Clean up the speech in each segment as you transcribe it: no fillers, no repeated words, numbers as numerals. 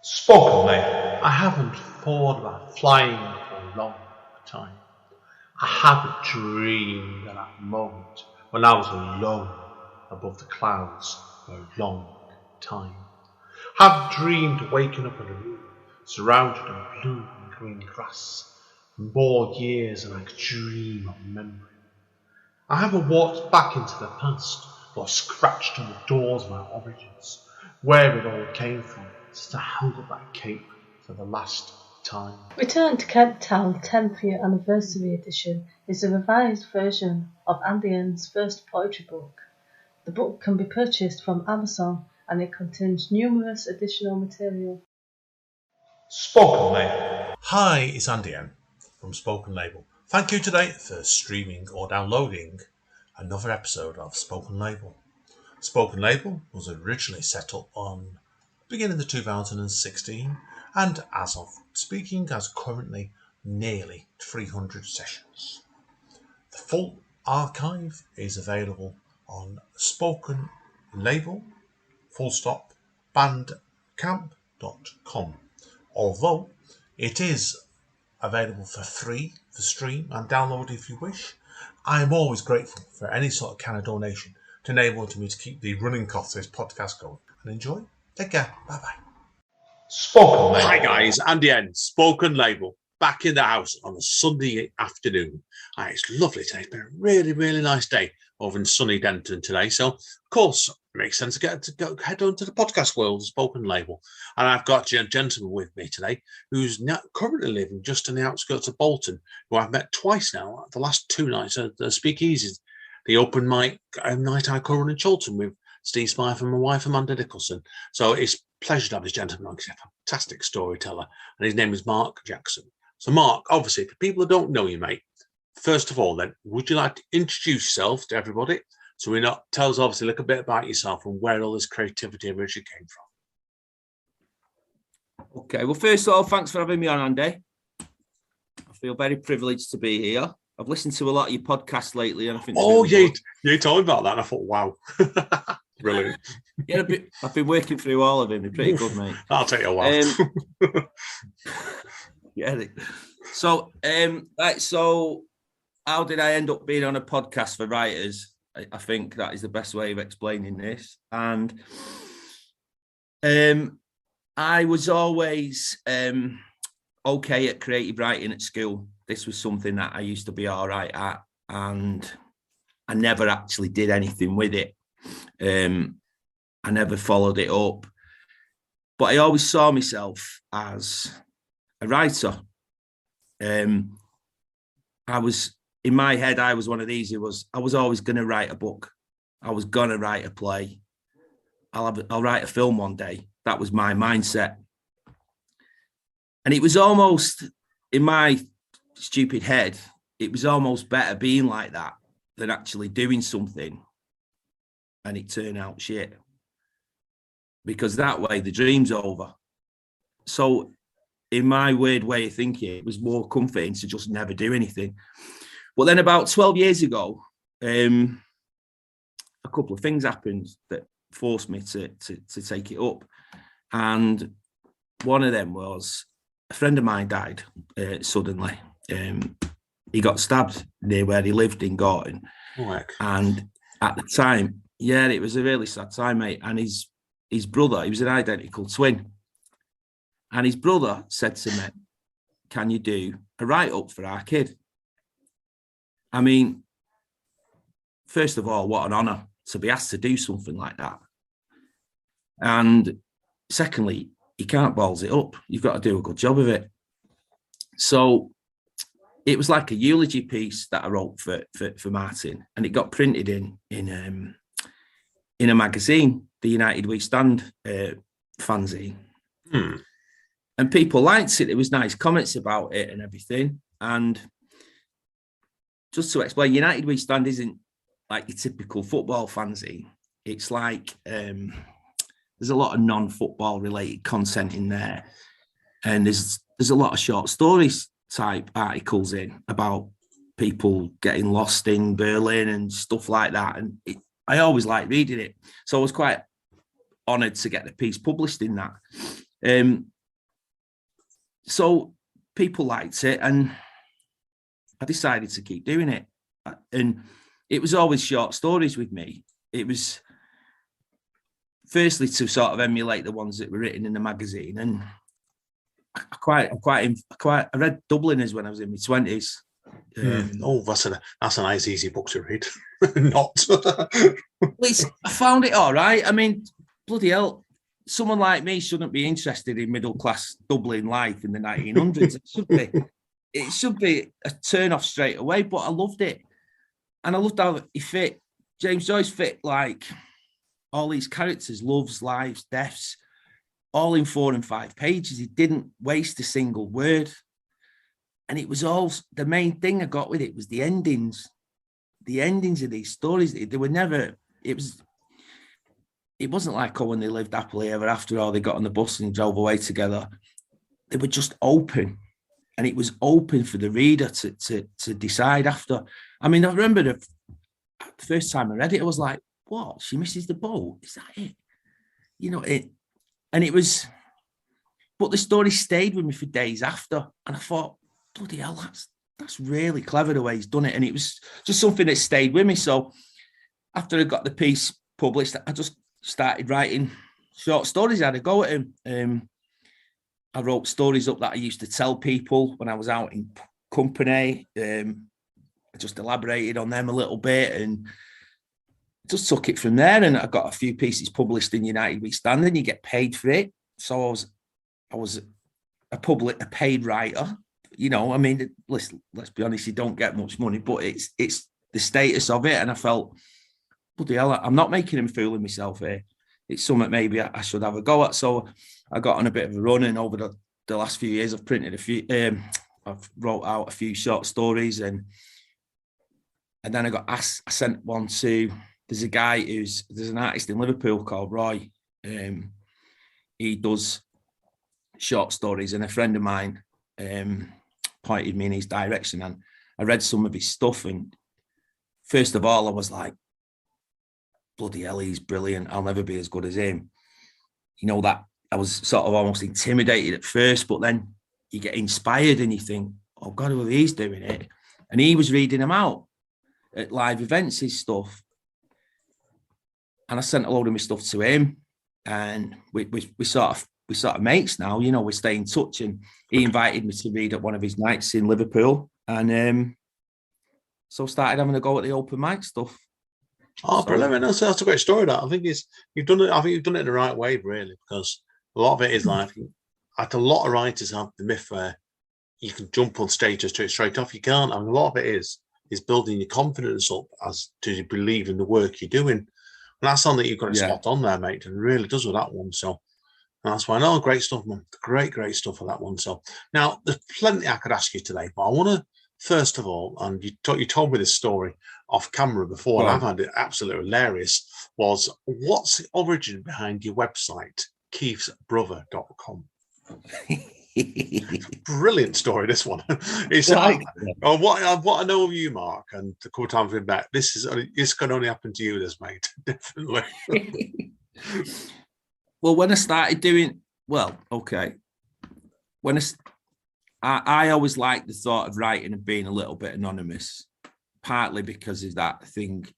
Spoken label. I haven't thought about flying for a long time. I haven't dreamed of that moment when I was alone above the clouds for a long time. I haven't dreamed of waking up in a room surrounded in blue and green grass for more years than I could dream of remembering. I haven't walked back into the past or scratched on the doors of my origins, where it all came from, since I held up that cape for the last time. Return to Cape Town 10th Year Anniversary Edition is a revised version of Andy's first poetry book. The book can be purchased from Amazon and it contains numerous additional material. Spoken Label. Hi, it's Andy from Spoken Label. Thank you today for streaming or downloading another episode of Spoken Label. Spoken Label was originally set up on beginning of 2016 and as of speaking has currently nearly 300 sessions. The full archive is available on Spoken Label bandcamp.com. Although it is available for free for stream and download if you wish, I am always grateful for any sort of kind of donation to enable me to keep the running costs of this podcast going. And enjoy. Take care. Bye bye. Spoken Label. Hi guys, Andy N, Spoken Label, back in the house on a Sunday afternoon. It's lovely today. It's been a really, really nice day over in sunny Denton today. So, of course, it makes sense to head on to the podcast world, Spoken Label. And I've got a gentleman with me today who's now currently living just on the outskirts of Bolton, who I've met twice now, the last two nights at the Speakeasies, the open mic night I co-run in Chilton with Steve Smythe and my wife Amanda Nicholson. So it's a pleasure to have this gentleman on because he's a fantastic storyteller, and his name is Mark Jackson. So Mark, obviously, for people who don't know you, mate, first of all, then, would you like to introduce yourself to everybody? So tell us obviously a little bit about yourself and where all this creativity originally came from. Okay, well, first of all, thanks for having me on, Andy. I feel very privileged to be here. I've listened to a lot of your podcasts lately, and I think... Oh, yeah, you told me about that, and I thought, wow. Brilliant. Yeah, I've been working through all of them. They're pretty good, mate. That'll take a while. Yeah. So, so how did I end up being on a podcast for writers? I think that is the best way of explaining this. And I was always okay at creative writing at school. This was something that I used to be all right at, and I never actually did anything with it. I never followed it up, but I always saw myself as a writer. I was, in my head, I was one of these I was always going to write a book. I was going to write a play. I'll write a film one day. That was my mindset. And it was almost, in my stupid head, it was almost better being like that than actually doing something and it turned out shit. Because that way the dream's over. So in my weird way of thinking, it was more comforting to just never do anything. But then about 12 years ago, a couple of things happened that forced me to take it up. And one of them was a friend of mine died suddenly. He got stabbed near where he lived in Gorton. And at the time, yeah, it was a really sad time, mate. And his brother, he was an identical twin. And his brother said to me, can you do a write-up for our kid? I mean, first of all, what an honour to be asked to do something like that. And secondly, you can't balls it up. You've got to do a good job of it. So it was like a eulogy piece that I wrote for Martin, and it got printed in a magazine, the United We Stand fanzine. And people liked it. There was nice comments about it and everything. And just to explain, United We Stand isn't like your typical football fanzine. It's like there's a lot of non-football related content in there. And there's a lot of short stories type articles in about people getting lost in Berlin and stuff like that. And I always liked reading it. So I was quite honoured to get the piece published in that. So people liked it, and I decided to keep doing it. And it was always short stories with me. It was firstly to sort of emulate the ones that were written in the magazine, and I read Dubliners when I was in my 20s. That's a nice, easy book to read. Not. At least I found it all right. I mean, bloody hell, someone like me shouldn't be interested in middle class Dublin life in the 1900s. It should be a turn off straight away. But I loved it, and I loved how he fit. James Joyce fit like all these characters, loves, lives, deaths, all in 4 and 5 pages. He didn't waste a single word. And it was all, the main thing I got with it was the endings. The endings of these stories, they were never, it wasn't like, oh, when they lived happily ever after, or they got on the bus and drove away together. They were just open. And it was open for the reader to decide after. I mean, I remember the first time I read it, I was like, what? She misses the boat? Is that it? You know, and it was, but the story stayed with me for days after. And I thought, bloody hell, that's really clever the way he's done it. And it was just something that stayed with me. So after I got the piece published, I just started writing short stories. I had a go at him. I wrote stories up that I used to tell people when I was out in company. I just elaborated on them a little bit and just took it from there. And I got a few pieces published in United We Stand, and you get paid for it. So I was a paid writer. You know, I mean, let's be honest, you don't get much money, but it's the status of it. And I felt, bloody hell, I'm not making him fool of myself here. It's something maybe I should have a go at. So I got on a bit of a run, and over the last few years, I've printed a few, I've wrote out a few short stories, and then I got asked, I sent one to, there's an artist in Liverpool called Roy. He does short stories, and a friend of mine pointed me in his direction, and I read some of his stuff, and first of all I was like, bloody hell, he's brilliant, I'll never be as good as him. You know, that I was sort of almost intimidated at first, but then you get inspired and you think, oh God, well, he's doing it. And he was reading them out at live events, his stuff. And I sent a load of my stuff to him, and we sort of mates now, you know, we stay in touch, and he invited me to read at one of his nights in Liverpool, and so started having a go at the open mic stuff. Oh, brilliant! That's a great story. That I think you've done it. I think you've done it in the right way, really, because a lot of it is like a lot of writers have the myth where you can jump on stage and do it straight off. You can't. I mean, a lot of it is building your confidence up as to believe in the work you're doing. And that's something that you've got to spot on there, mate, and it really does with that one. So that's why I know great stuff, man. Great stuff for that one. So now there's plenty I could ask you today, but I want to first of all, and you told me this story off camera before, and I've had it absolutely hilarious. Was what's the origin behind your website, keithsbrother.com? Brilliant story, this one. It's what I know of you, Mark, and the couple of times we've met, this can only happen to you, this, mate. Definitely. Well, when I started doing, when I always liked the thought of writing and being a little bit anonymous, partly because of that thing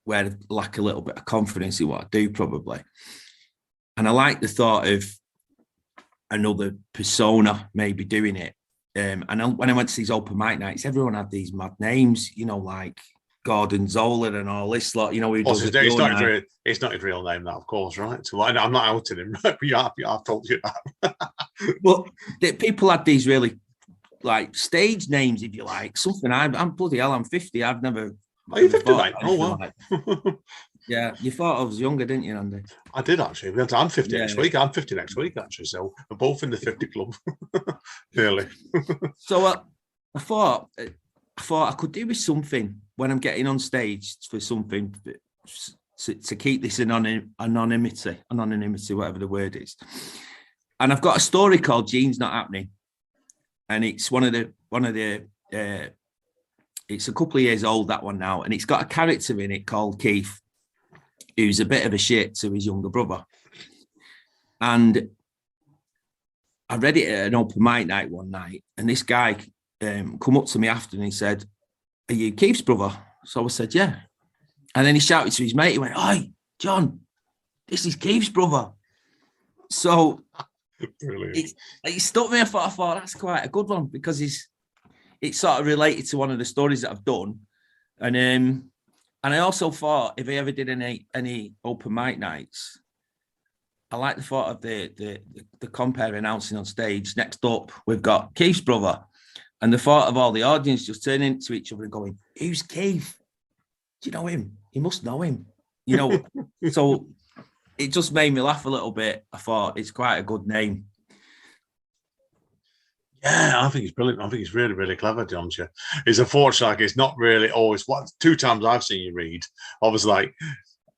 where I lack a little bit of confidence in what I do, probably. And I like the thought of another persona maybe doing it. And when I went to these open mic nights, everyone had these mad names, you know, like Gordon Zola and all this lot, you know. It's not his real name, that, of course, right? So I'm not outing him, but I've told you that. Well, people had these really like stage names, if you like. Something I'm bloody hell, I'm 50. I've never. Are you 50, mate? Oh, wow. Like, yeah, you thought I was younger, didn't you, Andy? I did, actually. I'm 50 next week. I'm 50 next week, actually. So we're both in the 50 club, really. So I thought I could do with something when I'm getting on stage for something to keep this anonymity, whatever the word is. And I've got a story called Gene's Not Happening, and it's one of the. It's a couple of years old, that one now, and it's got a character in it called Keith, who's a bit of a shit to his younger brother. And I read it at an open mic night one night, and this guy come up to me after and he said, "Are you Keith's brother?" So I said, "Yeah." And then he shouted to his mate, he went, "Oi, John, this is Keith's brother." So it stuck me. I thought that's quite a good one, because it's sort of related to one of the stories that I've done. And I also thought, if I ever did any open mic nights, I like the thought of the compere announcing on stage, "Next up, we've got Keith's brother." And the thought of all the audience just turning to each other and going, "Who's Keith? Do you know him? You must know him." You know, so it just made me laugh a little bit. I thought it's quite a good name. Yeah, I think it's brilliant. I think it's really, really clever, John. It's unfortunate, like, it's not really always. What 2 times I've seen you read, obviously, like,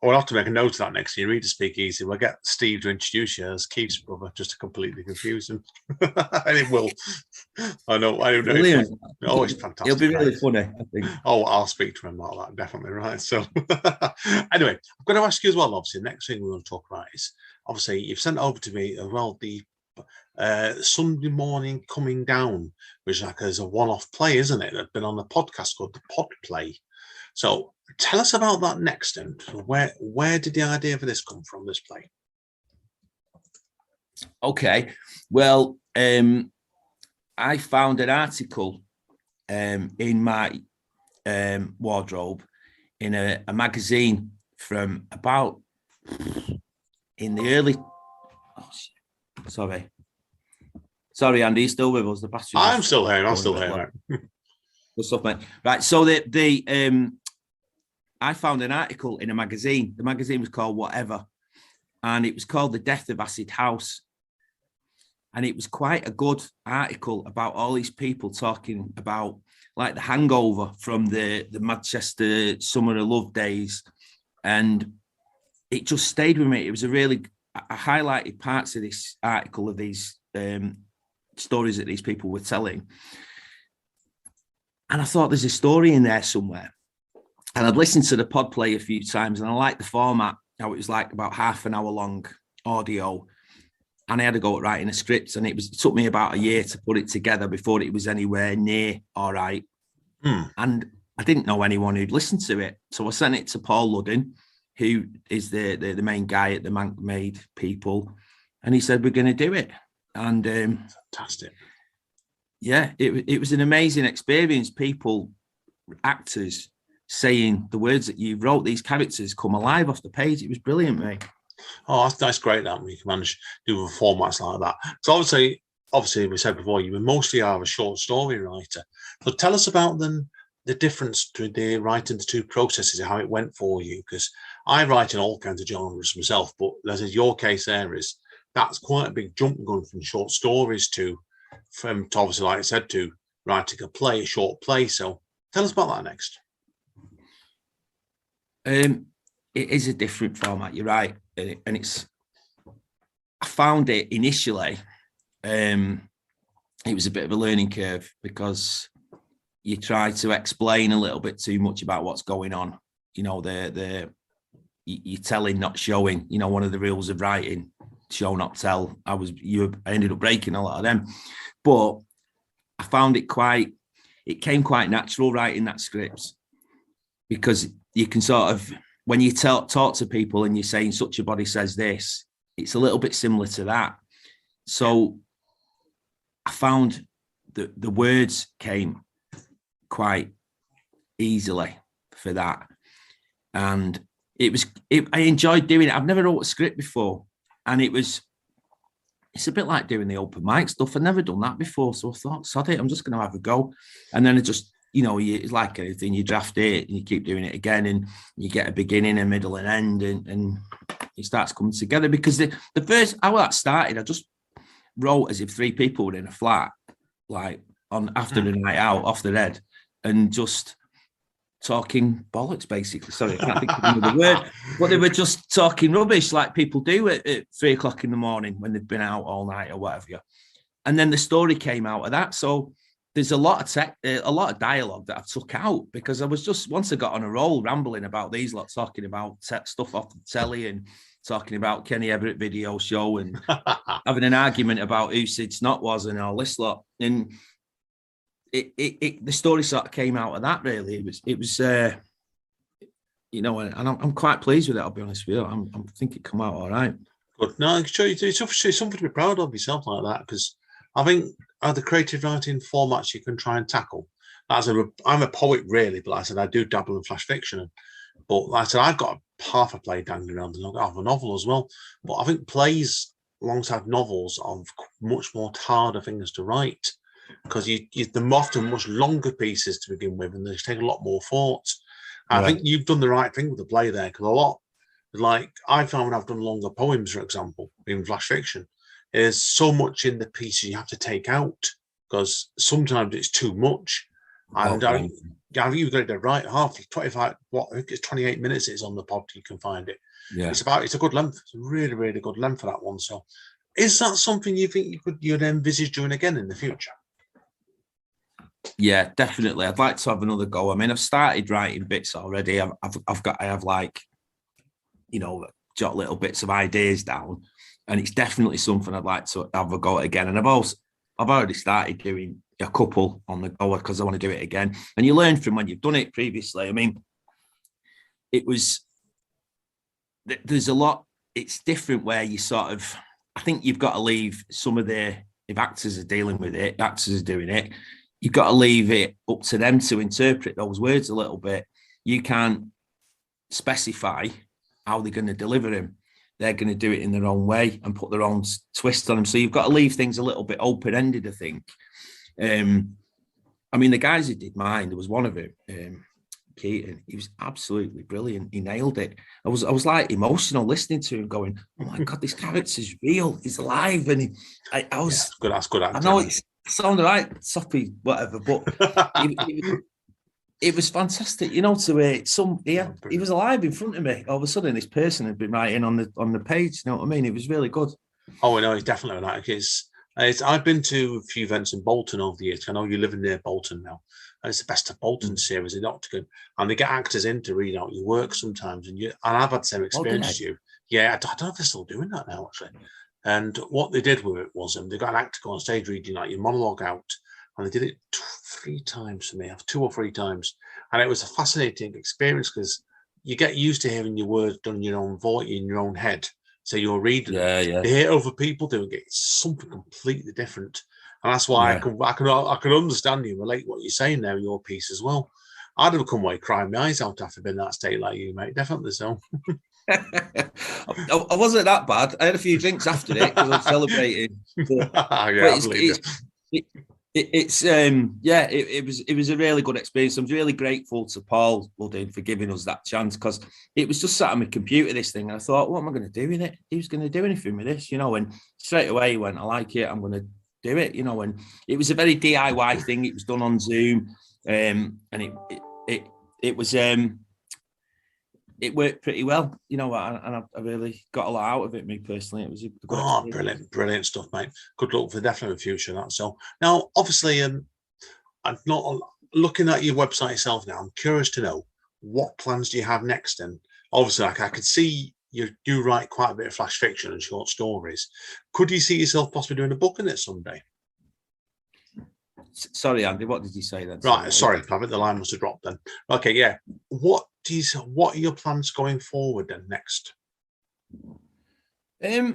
we'll have to make a note of that next time you read a speakeasy. We'll get Steve to introduce you as Keith's brother, just to completely confuse him. And it will. I know. Brilliant. Oh, it's fantastic. It'll be really funny, I think. Oh, I'll speak to him about that, definitely, right? So, anyway, I'm going to ask you as well, obviously, the next thing we're going to talk about is, obviously, you've sent over to me as well the Sunday Morning Coming Down, which is a one-off play, isn't it? That's been on the podcast called The Pod Play. So tell us about that next, and where did the idea for this come from, this play? Okay, well, I found an article in my wardrobe in a magazine from about in the early. Oh, sorry, Andy, you still with us? The battery. I'm still here. I'm still here. Good stuff, mate. Right, so I found an article in a magazine. The magazine was called Whatever, and it was called The Death of Acid House. And it was quite a good article about all these people talking about, like, the hangover from the Manchester Summer of Love days. And it just stayed with me. It was I highlighted parts of this article of these stories that these people were telling. And I thought, there's a story in there somewhere. And I'd listened to the pod play a few times, and I liked the format, how it was like about half an hour long audio. And I had to go at writing a script, and it took me about a year to put it together before it was anywhere near all right. And I didn't know anyone who'd listen to it. So I sent it to Paul Luddin, who is the main guy at the Mank Made people. And he said, "We're going to do it." And fantastic. Yeah, it was an amazing experience. People, actors, saying the words that you wrote, these characters come alive off the page. It was brilliant, mate. Oh, that's great that we can manage to do formats like that. So obviously, we said before, you mostly are a short story writer. So tell us about the difference between the writing the 2 processes, how it went for you. Because I write in all kinds of genres myself, but as is your case, that's quite a big jump going from short stories to obviously, like I said, to writing a short play. So tell us about that next. It is a different format, you're right. And I found it initially, it was a bit of a learning curve, because you try to explain a little bit too much about what's going on. You know, you're telling, not showing. You know, one of the rules of writing, show, not tell. I ended up breaking a lot of them. But I found it came quite natural writing that script, because you can sort of, when you talk to people and you're saying such a body says this, it's a little bit similar to that. So I found that the words came quite easily for that. And I enjoyed doing it. I've never wrote a script before. And it's a bit like doing the open mic stuff. I've never done that before. So I thought, sod it, I'm just going to have a go. And then it just, it's like anything, you draft it and you keep doing it again, and you get a beginning, a middle, and end, and it starts coming together. Because the first, how that started, I just wrote as if 3 people were in a flat, like after the night out, off their head, and just talking bollocks, basically. Sorry, I can't think of another word. But they were just talking rubbish like people do at 3 o'clock in the morning when they've been out all night or whatever. And then the story came out of that. So there's a lot of dialogue that I took out, because I was just, once I got on a roll, rambling about these lot, talking about stuff off the telly and talking about Kenny Everett video show and having an argument about who Sid Snot was and all this lot. And the story sort of came out of that, really. It was you know, and I'm quite pleased with it, I'll be honest with you. I think it come out all right. Good. No, it's obviously something to be proud of yourself like that, because I think the creative writing formats you can try and tackle. I'm a poet, really, but like I said, I do dabble in flash fiction. But like I said, I've got half a play dangling around, and I've got a novel as well. But I think plays alongside novels are much more harder things to write, because they're often much longer pieces to begin with, and they take a lot more thought. I think you've done the right thing with the play there, because a lot, like I found when I've done longer poems, for example, in flash fiction, there's so much in the piece you have to take out, because sometimes it's too much. And I think you've got it right. Half 25, I think it's 28 minutes. It's on the pod. You can find it. Yeah, it's a good length. It's a really, really good length for that one. So, is that something you think you'd envisage doing again in the future? Yeah, definitely. I'd like to have another go. I mean, I've started writing bits already. I have like, you know, jot little bits of ideas down, and it's definitely something I'd like to have a go at again. And I've already started doing a couple on the go because I want to do it again. And you learn from when you've done it previously. I mean, there's a lot. It's different where you sort of, I think you've got to leave some of if actors are dealing with it, actors are doing it, you've got to leave it up to them to interpret those words a little bit. You can't specify how they're going to deliver them. They're going to do it in their own way and put their own twist on them. So you've got to leave things a little bit open-ended, I think. I mean, the guys who did mine, there was one of them, Keaton. He was absolutely brilliant. He nailed it. I was like emotional listening to him, going, "Oh my God, this character's real. He's alive." And I was good. That's good. I know it sounded right, soppy, whatever, but it was fantastic. You know, he was alive in front of me. All of a sudden, this person had been writing on the page. You know what I mean? It was really good. Oh, I know. He's definitely like I've been to a few events in Bolton over the years. I know you're living near Bolton now. And it's the Best of Bolton series in Octagon. And they get actors in to read out your work sometimes. And I've had the same experience as you. Yeah, I don't know if they're still doing that now, actually. And what they did with it was they got an actor go on stage reading like your monologue out. And they did it 3 times for me, 2 or 3 times. And it was a fascinating experience because you get used to hearing your words done in your own voice, in your own head. So you're reading it. To hear other people doing it, it's something completely different. And that's why I can understand you, relate what you're saying there in your piece as well. I'd have come away crying my eyes out after being in that state like you, mate. Definitely so. I wasn't that bad. I had a few drinks after it because I was celebrating. It was a really good experience. I'm really grateful to Paul Woodin for giving us that chance because it was just sat on my computer, this thing, and I thought, what am I going to do with it? Who's going to do anything with this, you know? And straight away he went, I like it, I'm going to do it, you know. And it was a very DIY thing. It was done on Zoom, and it was it worked pretty well, you know, and I really got a lot out of it, me personally. It was a good experience. Brilliant stuff, mate. Good luck for definitely the future. That's all. Now, obviously, I'm not looking at your website itself now. I'm curious to know what plans do you have next. And obviously, like I could see you do write quite a bit of flash fiction and short stories. Could you see yourself possibly doing a book in it someday? Sorry, Andy, what did you say then? Right, sorry, I think the line must have dropped then. Okay, yeah. What are your plans going forward then next? I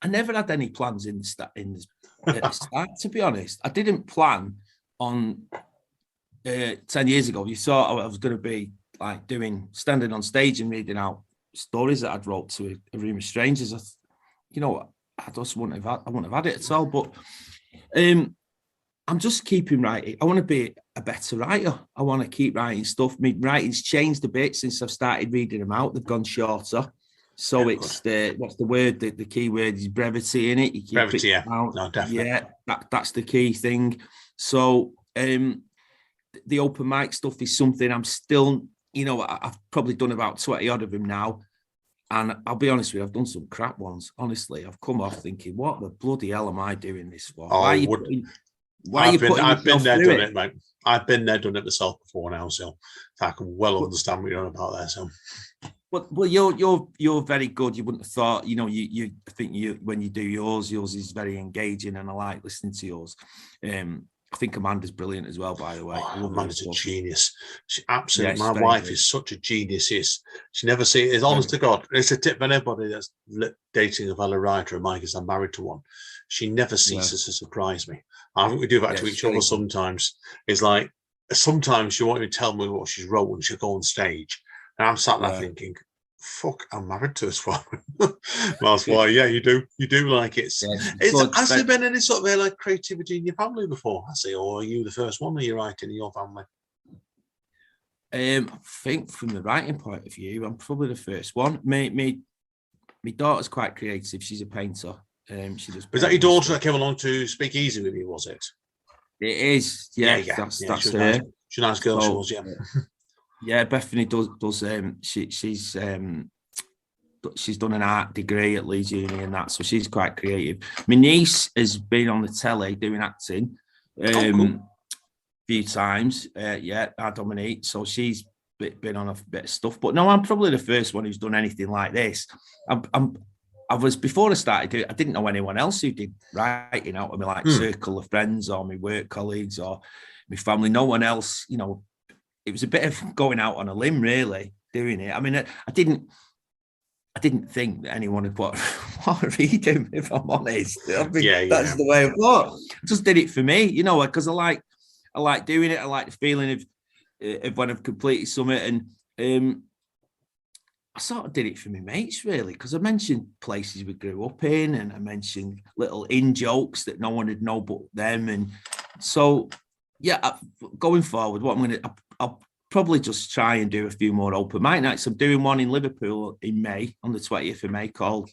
never had any plans at the start, to be honest. I didn't plan on 10 years ago. You thought I was going to be like standing on stage and reading out stories that I'd wrote to a room of strangers. I just wouldn't have had it at all. But I'm just keeping writing. I want to be a better writer. I want to keep writing stuff. My writing's changed a bit since I've started reading them out. They've gone shorter. So it's what's the word? The key word is brevity in it. You keep brevity, it no, definitely. Yeah, that's the key thing. So the open mic stuff is something I'm still, I've probably done about 20 odd of them now. And I'll be honest with you, I've done some crap ones. Honestly, I've come off thinking, what the bloody hell am I doing this for? I've been there, done it, mate. I've been there, done it myself before now, so I can well understand what you're on about there. So, Well, you're very good. You wouldn't have thought, you know, I think when you do yours is very engaging, and I like listening to yours. I think Amanda's brilliant as well, by the way. Oh, Amanda's a genius. She absolutely. Yeah, my wife is such a genius. She never sees. It's honest to God. It's a tip for anybody that's dating a fellow writer. Mike is I'm married to one. She never ceases to surprise me. I think we do that to each other sometimes. It's like sometimes she won't even tell me what she's wrote when she'll go on stage, and I'm sat there thinking, "Fuck, I'm married to this woman." That's why, yeah, you do like it. Has there been any sort of like creativity in your family before? I say, or are you the first one? Are you writing in your family? I think from the writing point of view, I'm probably the first one. My daughter's quite creative. She's a painter. She does. Was that your daughter that came along to speak easy with you? Was it? It is. Yeah. That's she's her. Nice. She's a nice girl. She was. Yeah. Yeah, Bethany does. She's done an art degree at Leeds Uni and that, so she's quite creative. My niece has been on the telly doing acting a few times. Our Dominique. So she's been on a bit of stuff. But no, I'm probably the first one who's done anything like this. I was, before I started doing it, I didn't know anyone else who did writing out of my circle of friends or my work colleagues or my family. No one else, you know. It was a bit of going out on a limb, really, doing it. I mean, I didn't think that anyone would what are you doing, if I'm honest. I mean, that's the way I thought. I just did it for me, you know, because I like doing it. I like the feeling of when I've completed something, and I sort of did it for my mates, really, because I mentioned places we grew up in, and I mentioned little in jokes that no one would know but them, and so going forward, I'll probably just try and do a few more open mic nights. I'm doing one in Liverpool in May, on the 20th of May, called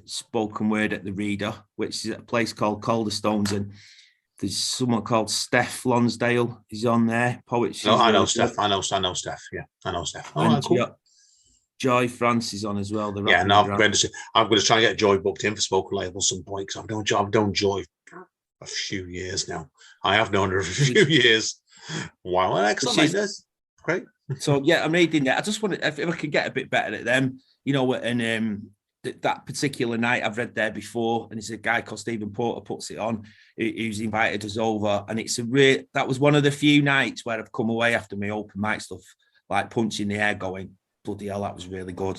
Spoken Word at the Reader, which is at a place called Calderstones, and there's someone called Steph Lonsdale. He's on there. Poet. No, I know Steph. I know Steph. Yeah, I know Steph. Oh, cool. Joy France is on as well. I'm going to try and get Joy booked in for Spoken Label at some point, because I've known Joy for a few years now. I have known her for a few years. Wow, excellent. That's great. So I'm reading that. I just want to, if I could get a bit better at them, you know, and that particular night I've read there before, and it's a guy called Stephen Porter puts it on, who's invited us over, and it's that was one of the few nights where I've come away after my open mic stuff, like punching the air, going, bloody hell, that was really good.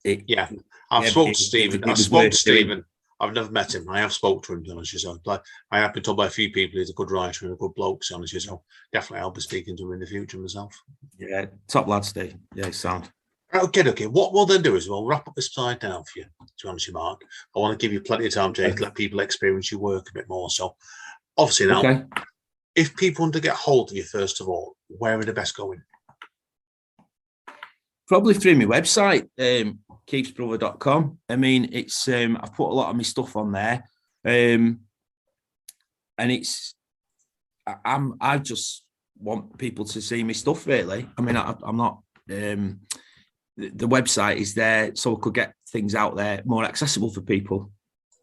I've spoken to Stephen. I've never met him. I have spoke to him, to be honest. So, like, I have been told by a few people he's a good writer and a good bloke, to be honest. So definitely I'll be speaking to him in the future myself. Yeah, top lad, Steve. Yeah, sound. Okay. What we'll then do is we'll wrap up this side now for you, to be honest, Mark. I want to give you plenty of time to let people experience your work a bit more. So obviously now, if people want to get hold of you, first of all, where are the best going? Probably through my website, keepsbrother.com. I mean, it's I've put a lot of my stuff on there, and it's I just want people to see my stuff, really. I mean, I'm not the website is there so I could get things out there more accessible for people.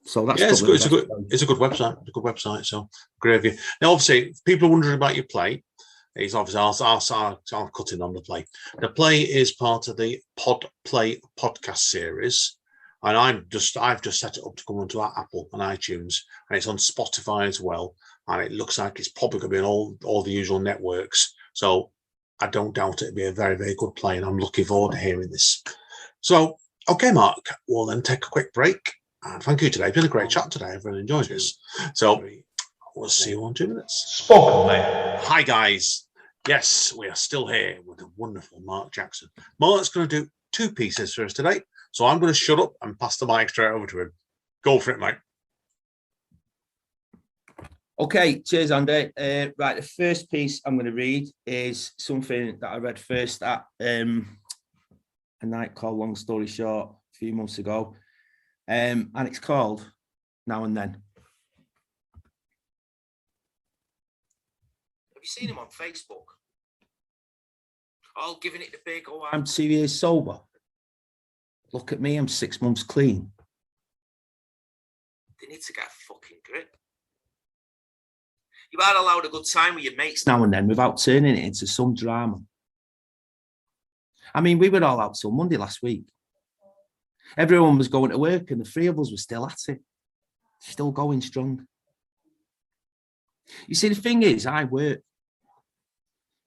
So that's it's good. It's a good website. It's a good website. So great of you. Now, obviously, if people are wondering about your play. He's obviously I'll cut in on the play. The play is part of the Play podcast series, and I've just set it up to come onto Apple and iTunes, and it's on Spotify as well. And it looks like it's probably going to be on all the usual networks. So I don't doubt it'll be a very, very good play, and I'm looking forward to hearing this. So, okay, Mark, we'll then take a quick break. And thank you today. It's been a great chat today. I've really enjoyed this. So we'll see you in 2 minutes. Spoken Label. Hi, guys. Yes, we are still here with the wonderful Mark Jackson. Mark's going to do 2 pieces for us today. So I'm going to shut up and pass the mic straight over to him. Go for it, mate. Okay, cheers, Andy. Right, the first piece I'm going to read is something that I read first at a night called Long Story Short a few months ago. And it's called Now and Then. Have you seen him on Facebook? All giving it the big, I'm 2 years sober. Look at me, I'm 6 months clean. They need to get a fucking grip. You are allowed a good time with your mates now and then without turning it into some drama. I mean, we were all out till Monday last week. Everyone was going to work and the three of us were still at it, still going strong. You see, the thing is, I work,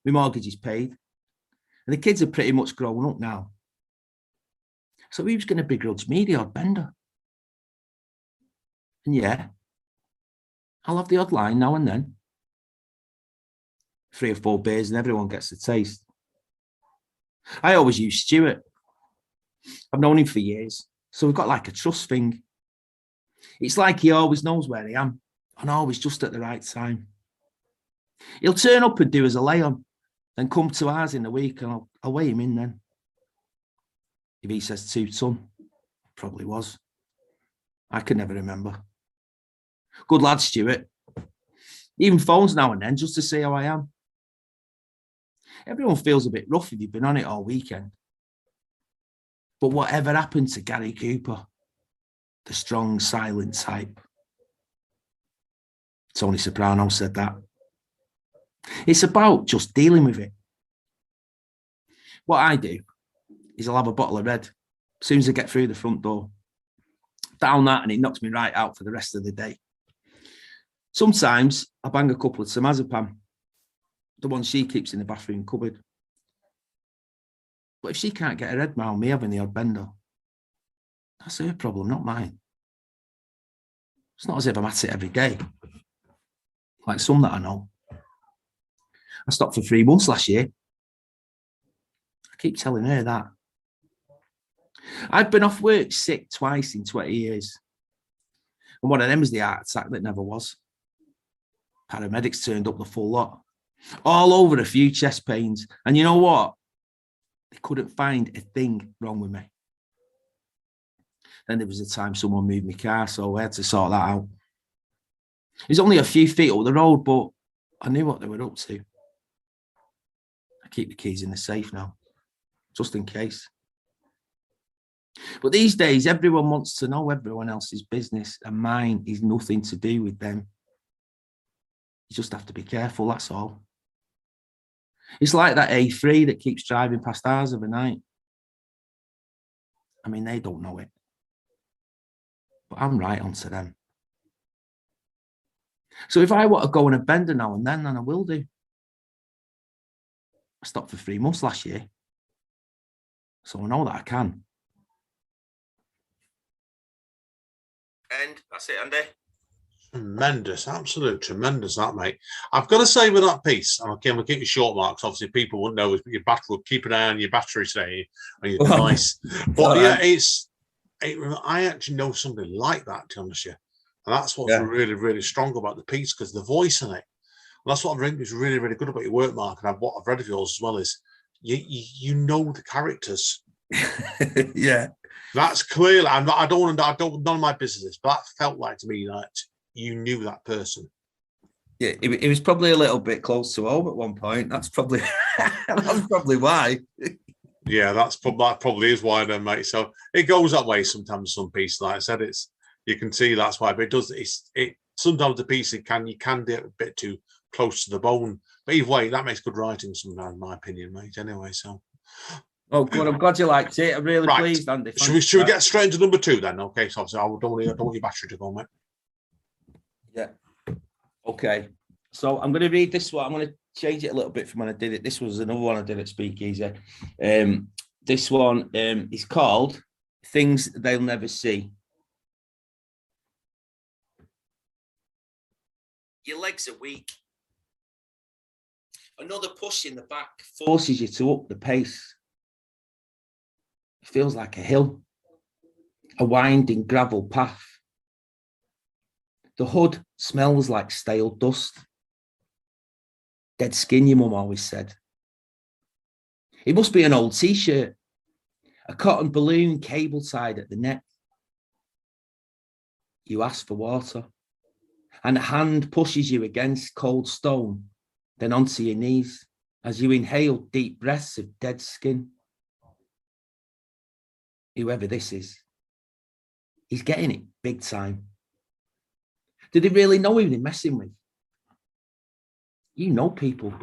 my mortgage is paid, and the kids are pretty much grown up now. So who's going to begrudge me the odd bender? And yeah, I'll have the odd line now and then. 3 or 4 beers and everyone gets a taste. I always use Stuart. I've known him for years, so we've got like a trust thing. It's like he always knows where I am and always just at the right time. He'll turn up and do us a lay-on, then come to ours in the week and I'll weigh him in then. If he says 2 ton, probably was. I can never remember. Good lad, Stuart. He even phones now and then just to see how I am. Everyone feels a bit rough if you've been on it all weekend. But whatever happened to Gary Cooper, the strong, silent type? Tony Soprano said that. It's about just dealing with it. What I do is I'll have a bottle of red as soon as I get through the front door. Down that and it knocks me right out for the rest of the day. Sometimes I bang a couple of samazepam, the one she keeps in the bathroom cupboard. But if she can't get her head round me having the odd bender, that's her problem, not mine. It's not as if I'm at it every day, like some that I know. I stopped for 3 months last year. I keep telling her that. I've been off work sick twice in 20 years. And one of them was the heart attack that never was. Paramedics turned up the full lot. All over a few chest pains. And you know what? They couldn't find a thing wrong with me. Then there was a time someone moved my car, so I had to sort that out. It was only a few feet up the road, but I knew what they were up to. I keep the keys in the safe now, just in case. But these days, everyone wants to know everyone else's business, and mine is nothing to do with them. You just have to be careful, that's all. It's like that A3 that keeps driving past ours overnight. I mean, they don't know it. But I'm right onto them. So if I want to go on a bender now and then I will do. I stopped for 3 months last year. So I know that I can. And that's it, Andy. Tremendous, absolute tremendous, that, mate. I've got to say with that piece, and again, we'll keep it short, marks. Obviously, people wouldn't know your battery. Keep an eye on your battery today on your device. But yeah, I actually know somebody like that, to be honest with you. And that's what's really, really strong about the piece, because the voice in it. And that's what I think is really, really good about your work, Mark. And what I've read of yours as well is you know the characters. Yeah. That's clear. None of my business, but that felt like to me that you knew that person. Yeah, it was probably a little bit close to home at one point. That's probably why. Yeah, that probably is why then, mate. So it goes that way sometimes. Some pieces, like I said, you can see that's why. But it does. It sometimes the piece you can get a bit too close to the bone. But either way, that makes good writing sometimes, in my opinion, mate. Anyway, so. Oh, good. I'm glad you liked it. I'm really pleased, Andy. Should we get straight into number 2 then? Okay, so obviously I don't want your battery to go, mate. Yeah. Okay. So I'm going to read this one. I'm going to change it a little bit from when I did it. This was another one I did at Speakeasy. This one is called Things They'll Never See. Your legs are weak. Another push in the back forces you to up the pace. It feels like a hill, a winding gravel path. The hood smells like stale dust. Dead skin, your mum always said. It must be an old T-shirt, a cotton balloon cable tied at the neck. You ask for water, and a hand pushes you against cold stone, then onto your knees as you inhale deep breaths of dead skin. Whoever this is, he's getting it big time. Did he really know who they're messing with? You know people.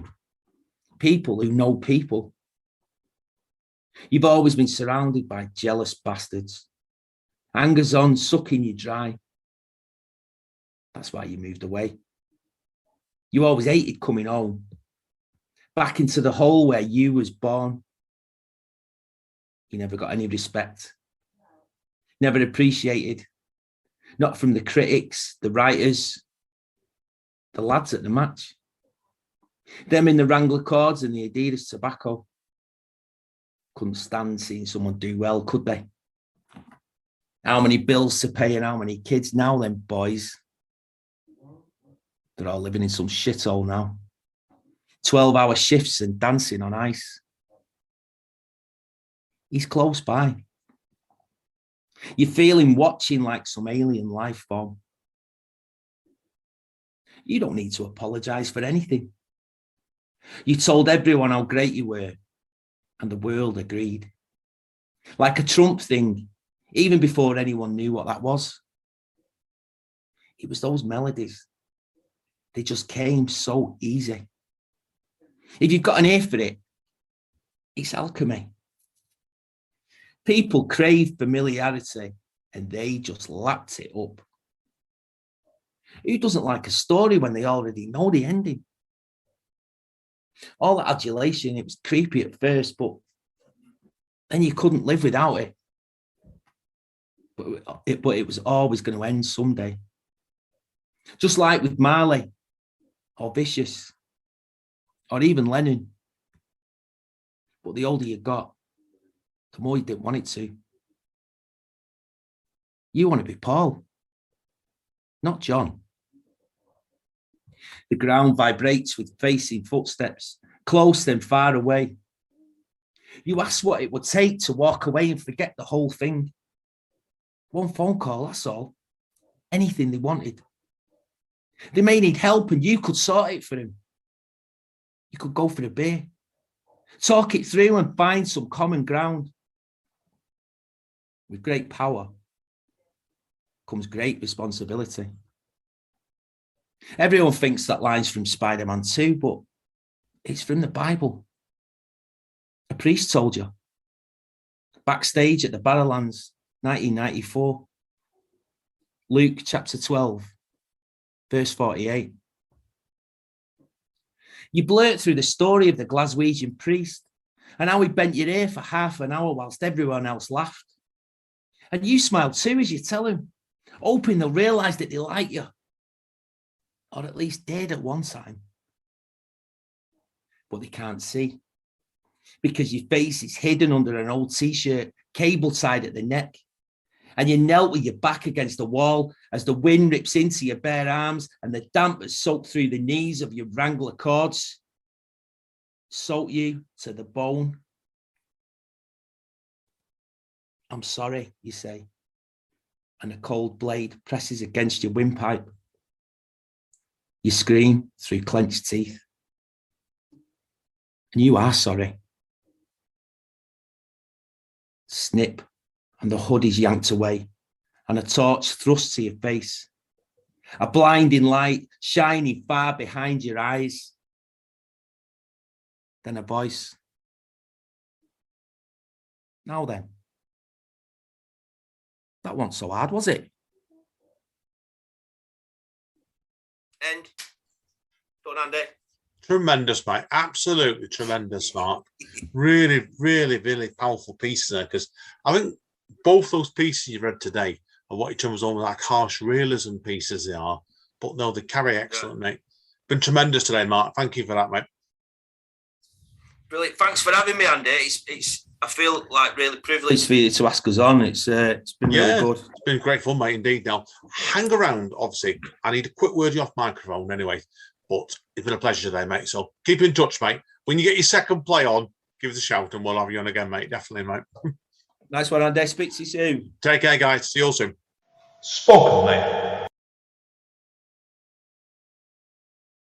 People who know people. You've always been surrounded by jealous bastards. Hangers-on sucking you dry. That's why you moved away. You always hated coming home. Back into the hole where you was born. You never got any respect. Never appreciated. Not from the critics, the writers, the lads at the match. Them in the Wrangler cords and the Adidas tobacco. Couldn't stand seeing someone do well, could they? How many bills to pay and how many kids now, them boys? They're all living in some shithole now. 12-hour shifts and dancing on ice. He's close by. You feel him watching like some alien life form. You don't need to apologise for anything. You told everyone how great you were, and the world agreed. Like a Trump thing, even before anyone knew what that was. It was those melodies. They just came so easy. If you've got an ear for it, it's alchemy. People crave familiarity and they just lapped it up. Who doesn't like a story when they already know the ending? All that adulation, it was creepy at first, but then you couldn't live without it. But it was always going to end someday. Just like with Marley, or Vicious, or even Lennon. But the older you got, the more you didn't want it to. You want to be Paul, not John. The ground vibrates with facing footsteps, close then far away. You ask what it would take to walk away and forget the whole thing. One phone call, that's all. Anything they wanted. They may need help and you could sort it for them. You could go for a beer, talk it through and find some common ground. With great power comes great responsibility. Everyone thinks that line's from Spider-Man 2, but it's from the Bible. A priest told you. Backstage at the Barrowlands, 1994. Luke chapter 12, verse 48. You blurt through the story of the Glaswegian priest and how he bent your ear for half an hour whilst everyone else laughed. And you smile too as you tell him, hoping they'll realise that they like you. Or at least did at one time. But they can't see. Because your face is hidden under an old t-shirt, cable tied at the neck. And you knelt with your back against the wall as the wind rips into your bare arms and the damp has soaked through the knees of your Wrangler cords. Soak you to the bone. I'm sorry, you say. And a cold blade presses against your windpipe. You scream through clenched teeth. And you are sorry. Snip, and the hood is yanked away, and a torch thrust to your face. A blinding light shining far behind your eyes. Then a voice. Now then. That wasn't so hard, was it? End. Done, Andy. Tremendous, mate. Absolutely tremendous, Mark. Really, really, really powerful pieces there, because I think both those pieces you read today are what you term as almost like harsh realism pieces they are, but no, they carry excellent, mate. Been tremendous today, Mark. Thank you for that, mate. Brilliant. Thanks for having me, Andy. It's I feel like really privileged for you to ask us on. It's been really good. It's been great fun, mate, indeed. Now, hang around, obviously. I need a quick word you off microphone anyway, but it's been a pleasure today, mate. So keep in touch, mate. When you get your second play on, give us a shout and we'll have you on again, mate. Definitely, mate. Nice one, Andy. Speak to you soon. Take care, guys. See you all soon. Spoken, mate.